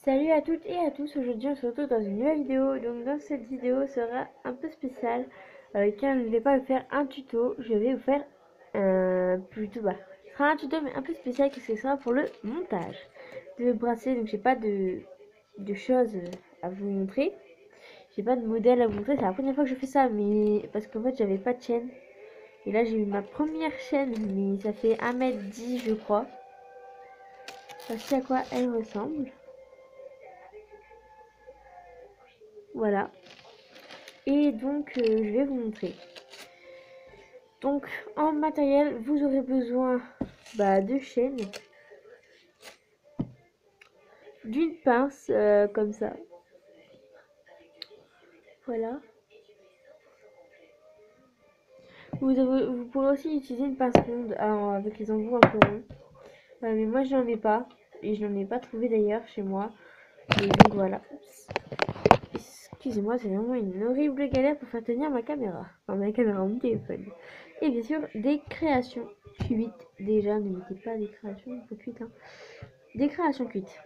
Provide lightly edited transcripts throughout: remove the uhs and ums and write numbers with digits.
Salut à toutes et à tous, aujourd'hui on se retrouve dans une nouvelle vidéo. Donc dans cette vidéo sera un peu spéciale car je ne vais pas vous faire un tuto, je vais vous faire plutôt ce sera un tuto mais un peu spécial parce que ce sera pour le montage de bracelet. Donc j'ai pas de choses à vous montrer, j'ai pas de modèle à vous montrer, c'est la première fois que je fais ça, mais parce qu'en fait j'avais pas de chaîne et là j'ai eu ma première chaîne, mais ça fait 1 m 10 je crois. Voici à quoi elle ressemble. Voilà. Et donc, je vais vous montrer. Donc, en matériel, vous aurez besoin de chaînes, d'une pince comme ça. Voilà. Vous pourrez aussi utiliser une pince ronde avec les embouts un peu ronds. Mais moi, je n'en ai pas. Et je n'en ai pas trouvé d'ailleurs chez moi. Et donc, voilà. Excusez-moi, c'est vraiment une horrible galère pour faire tenir ma caméra. Enfin, ma caméra, mon téléphone. Et bien sûr, des créations cuites. Déjà, ne mettez pas des créations cuites. Hein. Des créations cuites.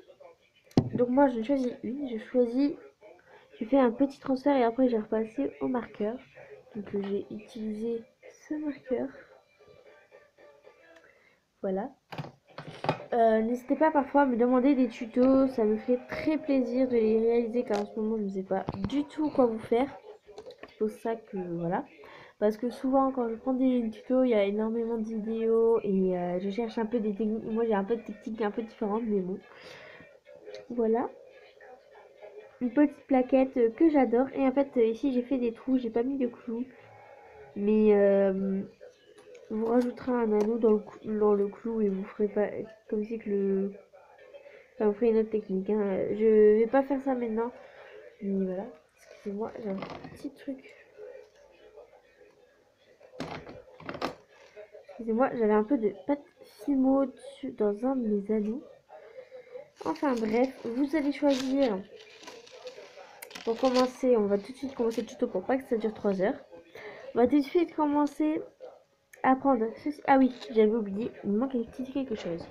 Donc moi, je choisis une. Je fais un petit transfert et après, j'ai repassé au marqueur. Donc j'ai utilisé ce marqueur. Voilà. N'hésitez pas parfois à me demander des tutos, ça me fait très plaisir de les réaliser car en ce moment je ne sais pas du tout quoi vous faire. C'est pour ça que voilà. Parce que souvent quand je prends des tutos, il y a énormément de vidéos et je cherche un peu des techniques. Moi j'ai un peu de techniques un peu différentes, mais bon. Voilà. Une petite plaquette que j'adore. Et en fait ici j'ai fait des trous, j'ai pas mis de clous. Mais vous rajouterez un anneau dans le clou et vous ferez pas comme si que le... Enfin, vous ferez une autre technique. Hein. Je vais pas faire ça maintenant. Mais voilà. Excusez-moi, j'ai un petit truc. Excusez-moi, j'avais un peu de pâte fimo dessus dans un de mes anneaux. Enfin bref, vous allez choisir. Pour commencer, on va tout de suite commencer le tuto pour pas que ça dure 3 heures. On va tout de suite commencer à prendre ceci. Ah oui, j'avais oublié, il me manque un petit quelque chose.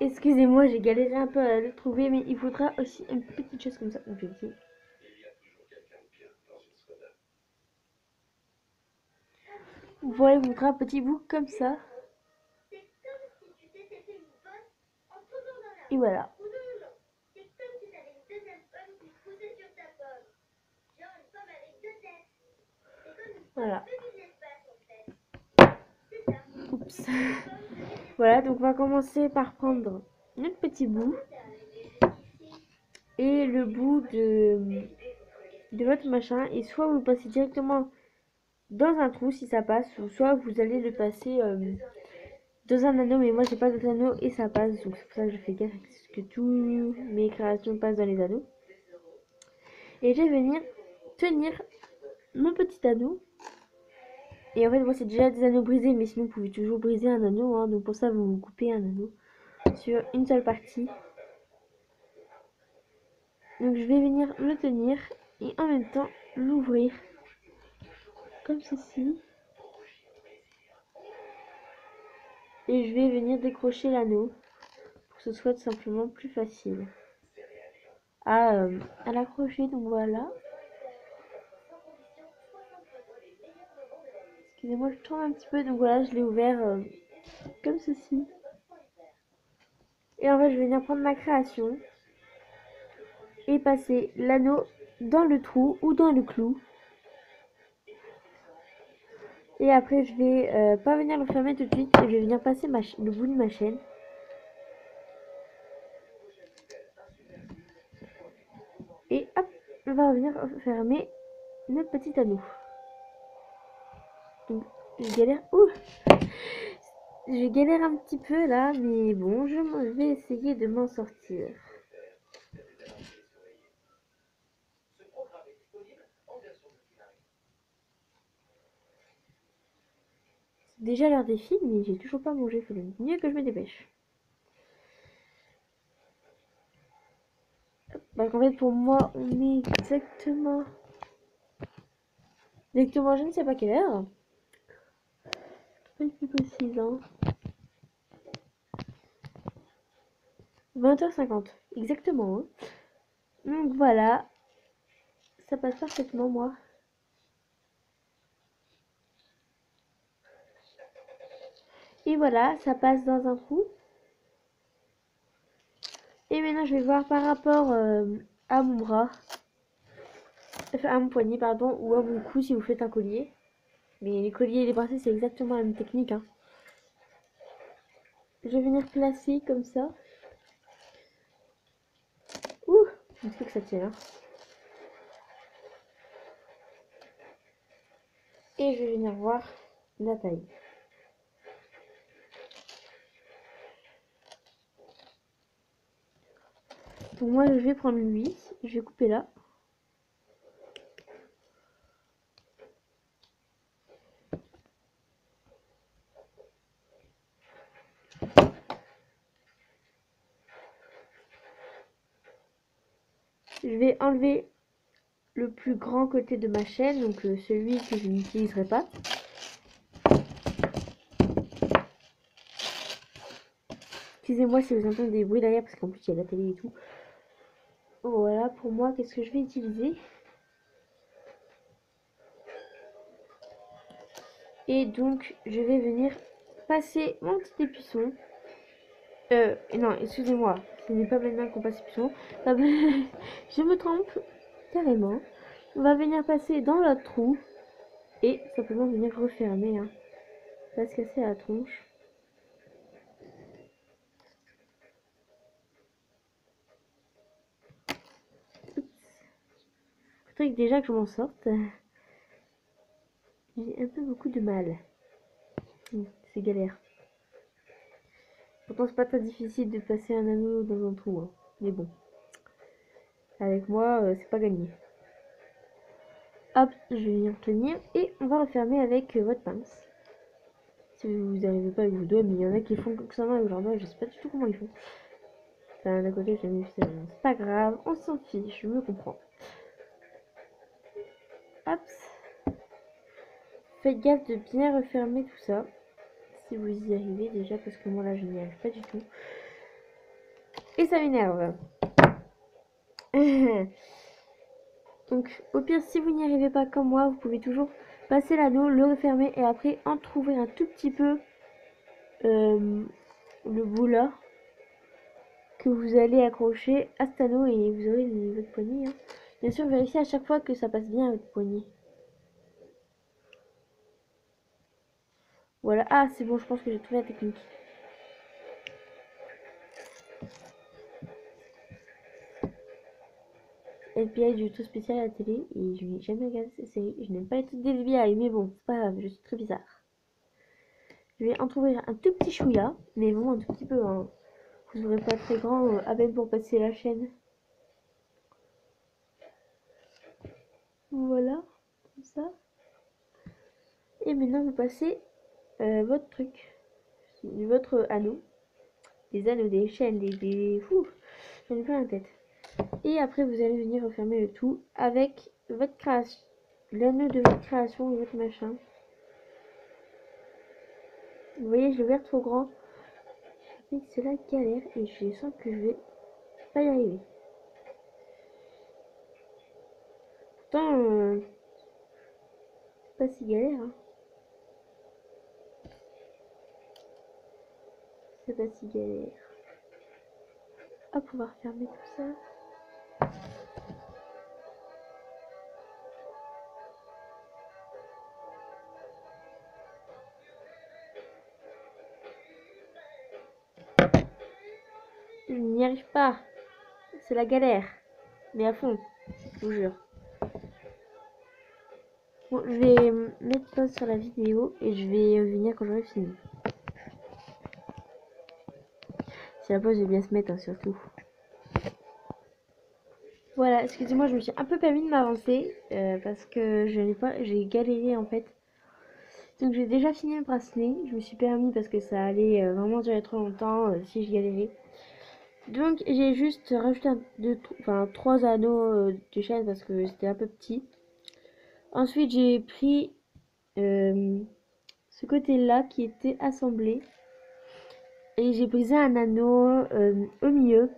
Excusez-moi, j'ai galéré un peu à le trouver, mais il faudra aussi une petite chose comme ça. Donc, je vais essayer. Voilà, il faudra un petit bout comme ça. Et voilà. Voilà. Oups. Voilà, donc on va commencer par prendre notre petit bout et le bout de votre machin. Et soit vous le passez directement dans un trou si ça passe, ou soit vous allez le passer dans un anneau. Mais moi j'ai pas d'autre anneau et ça passe, donc c'est pour ça que je fais gaffe que toutes mes créations passent dans les anneaux. Et je vais venir tenir mon petit anneau. Et en fait moi c'est déjà des anneaux brisés, mais sinon vous pouvez toujours briser un anneau. Hein. Donc pour ça vous coupez un anneau sur une seule partie. Donc je vais venir le tenir et en même temps l'ouvrir comme ceci. Et je vais venir décrocher l'anneau pour que ce soit tout simplement plus facile à l'accrocher. Donc voilà. Excusez-moi, je tourne un petit peu. Donc voilà, je l'ai ouvert comme ceci. Et en fait, je vais venir prendre ma création et passer l'anneau dans le trou ou dans le clou. Et après, je vais pas venir le fermer tout de suite. Et je vais venir passer le bout de ma chaîne. Et hop, on va revenir fermer notre petit anneau. Donc, je galère. Ouh, je galère un petit peu là, mais bon, je vais essayer de m'en sortir. déjà l'heure des filles, mais j'ai toujours pas mangé. Faut mieux que je me dépêche. Parce qu'en fait, pour moi, on est exactement... Exactement, je ne sais pas quelle heure. Pas plus précise, hein. 20h50, exactement. Hein. Donc voilà, ça passe parfaitement, moi. Et voilà, ça passe dans un coup. Et maintenant, je vais voir par rapport à mon bras. Enfin, à mon poignet, pardon, ou à mon cou si vous faites un collier. Mais les colliers et les bracelets, c'est exactement la même technique. Hein. Je vais venir placer comme ça. Ouh, il faut que ça tienne. Hein. Et je vais venir voir la taille. Donc moi, je vais prendre lui. Je vais couper là. Je vais enlever le plus grand côté de ma chaîne, donc celui que je n'utiliserai pas. Excusez-moi si vous entendez des bruits derrière, parce qu'en plus il y a la télé et tout. Voilà, pour moi, qu'est-ce que je vais utiliser? Et donc, je vais venir passer mon petit épiceau. Non, excusez-moi, ce n'est pas maintenant qu'on passe l'épiceau. Je me trompe carrément. On va venir passer dans l'autre trou et simplement venir refermer. Hein. Pas se casser à la tronche. Faudrait que déjà que je m'en sorte. J'ai un peu beaucoup de mal. C'est galère. Pourtant, c'est pas très difficile de passer un anneau dans un trou. Hein. Mais bon. Avec moi, c'est pas gagné. Hop, je vais venir tenir et on va refermer avec votre pince. Si vous n'arrivez pas avec vos doigts, mais il y en a qui font comme ça avec leurs doigts, je sais pas du tout comment ils font. Enfin, d'un côté, c'est pas grave, on s'en fiche, je me comprends. Hop. Faites gaffe de bien refermer tout ça. Si vous y arrivez déjà, parce que moi là, je n'y arrive pas du tout. Et ça m'énerve. Donc, au pire, si vous n'y arrivez pas comme moi, vous pouvez toujours passer l'anneau, le refermer et après entrouvrir un tout petit peu le bout là que vous allez accrocher à cet anneau et vous aurez votre poignée. Hein. Bien sûr, vérifiez à chaque fois que ça passe bien à votre poignet. Voilà. Ah, c'est bon, je pense que j'ai trouvé la technique. FBI du tout spécial à la télé et je n'ai jamais regardé cette série. Je n'aime pas les trucs des FBI, mais bon, c'est pas grave, je suis très bizarre. Je vais entrouvrir un tout petit chouïa, mais bon, un tout petit peu. Hein. Vous n'aurez pas très grand à peine pour passer la chaîne. Voilà, comme ça. Et maintenant, vous passez votre truc, votre anneau. Des anneaux, des chaînes, des... Fou, j'en ai plein la tête. Et après, vous allez venir refermer le tout avec votre création. L'anneau de votre création et votre machin. Vous voyez, je l'ai ouvert trop grand. C'est la galère et je sens que je vais pas y arriver. Pourtant, c'est pas si galère. Hein. C'est pas si galère. Hop, on va refermer tout ça. Je n'y arrive pas. C'est la galère. Mais à fond, je vous jure. Bon, je vais mettre pause sur la vidéo et je vais venir quand j'aurai fini. Si la pause est bien se mettre, hein, surtout. Voilà, excusez-moi, je me suis un peu permis de m'avancer parce que je n'ai pas, j'ai galéré en fait. Donc j'ai déjà fini le bracelet. Je me suis permis parce que ça allait vraiment durer trop longtemps si je galérais. Donc j'ai juste rajouté trois anneaux de chaîne parce que c'était un peu petit. Ensuite j'ai pris ce côté-là qui était assemblé. Et j'ai brisé un anneau au milieu.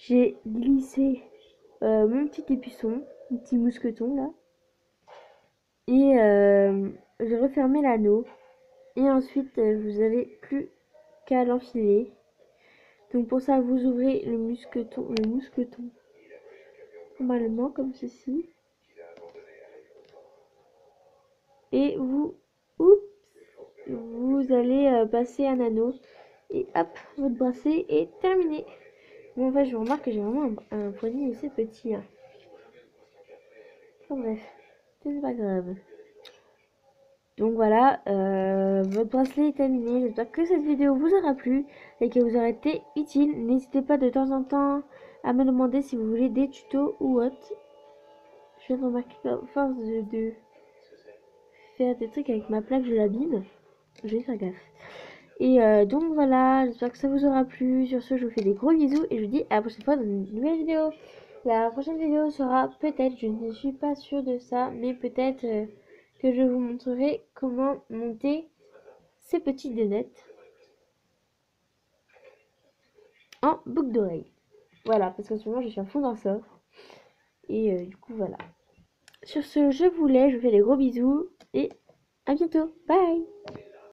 J'ai glissé mon petit épuisson, mon petit mousqueton là. Et j'ai refermé l'anneau. Et ensuite, vous avez plus qu'à l'enfiler. Donc pour ça, vous ouvrez le mousqueton normalement comme ceci. Et vous allez passer un anneau. Et hop, votre bracelet est terminé. Bon, en fait, je remarque que j'ai vraiment un poignet assez petit. Hein. Enfin, bref, c'est pas grave. Donc voilà, votre bracelet est terminé. J'espère que cette vidéo vous aura plu et qu'elle vous aura été utile. N'hésitez pas de temps en temps à me demander si vous voulez des tutos ou autre. Je viens de remarquer qu'à force de faire des trucs avec ma plaque, je l'abîme. Je vais faire gaffe. Et donc voilà, j'espère que ça vous aura plu. Sur ce, je vous fais des gros bisous et je vous dis à la prochaine fois dans une nouvelle vidéo. La prochaine vidéo sera peut-être, je ne suis pas sûre de ça, mais peut-être que je vous montrerai comment monter ces petites donnettes en boucle d'oreille. Voilà, parce qu'en ce moment je suis à fond dans ça. Et du coup voilà. Sur ce, je vous laisse, je vous fais des gros bisous et à bientôt. Bye!